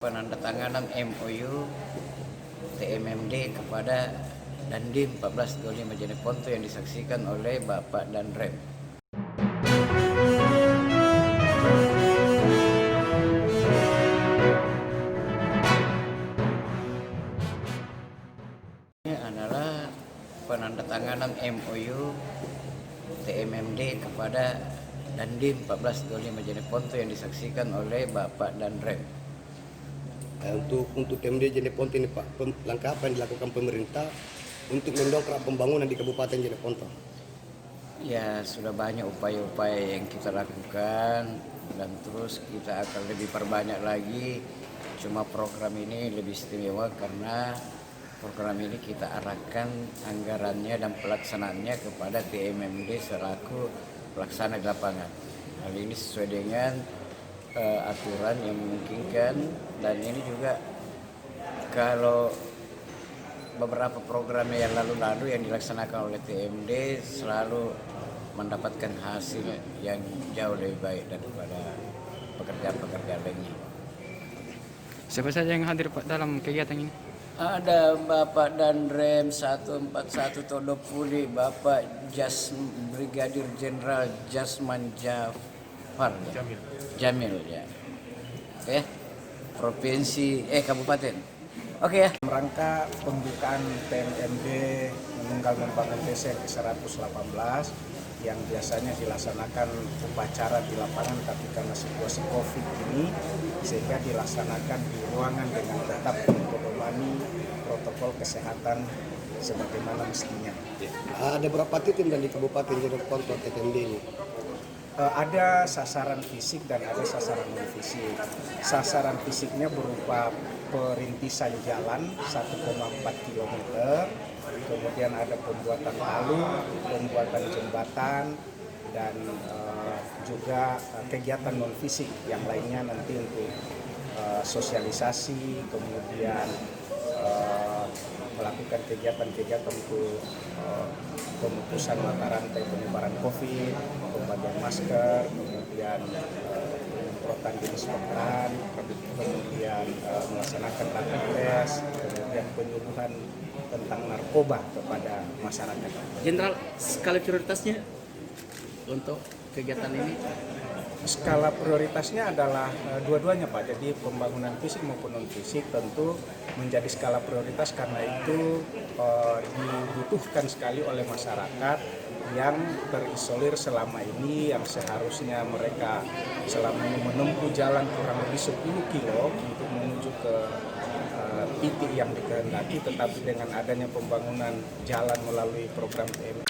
Penandatanganan MOU TMMD kepada Dandim 1425 Jeneponto yang disaksikan oleh Bapak Danrem. Ini adalah penandatanganan MOU TMMD kepada Dandim 1425 Jeneponto yang disaksikan oleh Bapak Danrem. Untuk TMD Jeneponto ini Pak, langkah apa yang dilakukan pemerintah untuk mendongkrak pembangunan di Kabupaten Jeneponto? Ya, sudah banyak upaya-upaya yang kita lakukan dan terus kita akan lebih perbanyak lagi. Cuma program ini lebih istimewa karena program ini kita arahkan anggarannya dan pelaksanaannya kepada TMMD selaku pelaksana di lapangan. Hal ini sesuai dengan aturan yang memungkinkan, dan ini juga kalau beberapa program yang lalu-lalu yang dilaksanakan oleh TMD selalu mendapatkan hasil yang jauh lebih baik daripada pekerjaan-pekerjaan lainnya. Siapa saja yang hadir Pak dalam kegiatan ini? Ada Bapak Danrem 141 Todopuli, Bapak Brigadir Jenderal Jasman Jafar Jamil ya. Oke. Provinsi Kabupaten. Oke ya. Rangka pembukaan TMMD Menunggal Membangun Desa ke-118 yang biasanya dilaksanakan upacara di lapangan, tapi karena situasi COVID ini sehingga dilaksanakan di ruangan dengan tetap mempedomani protokol kesehatan sebagaimana mestinya. Ada berapa titik dan di Kabupaten Jeneponto TMD ini? Ada sasaran fisik dan ada sasaran non fisik. Sasaran fisiknya berupa perintisan jalan 1,4 km, kemudian ada pembuatan palu, pembuatan jembatan, dan juga kegiatan non fisik yang lainnya nanti untuk sosialisasi, kemudian melakukan kegiatan-kegiatan untuk pemutusan mata rantai penyebaran COVID, pembagian masker, kemudian penyemprotan disinfektan, kemudian melaksanakan rapid test, kemudian penyuluhan tentang narkoba kepada masyarakat. Jenderal, skala prioritasnya untuk kegiatan ini? Skala prioritasnya adalah dua-duanya Pak, jadi pembangunan fisik maupun non fisik tentu menjadi skala prioritas karena itu dibutuhkan sekali oleh masyarakat yang terisolir selama ini, yang seharusnya mereka selama ini menempuh jalan kurang lebih 10 kilo untuk menuju ke titik yang dikehendaki, tetapi dengan adanya pembangunan jalan melalui program TMD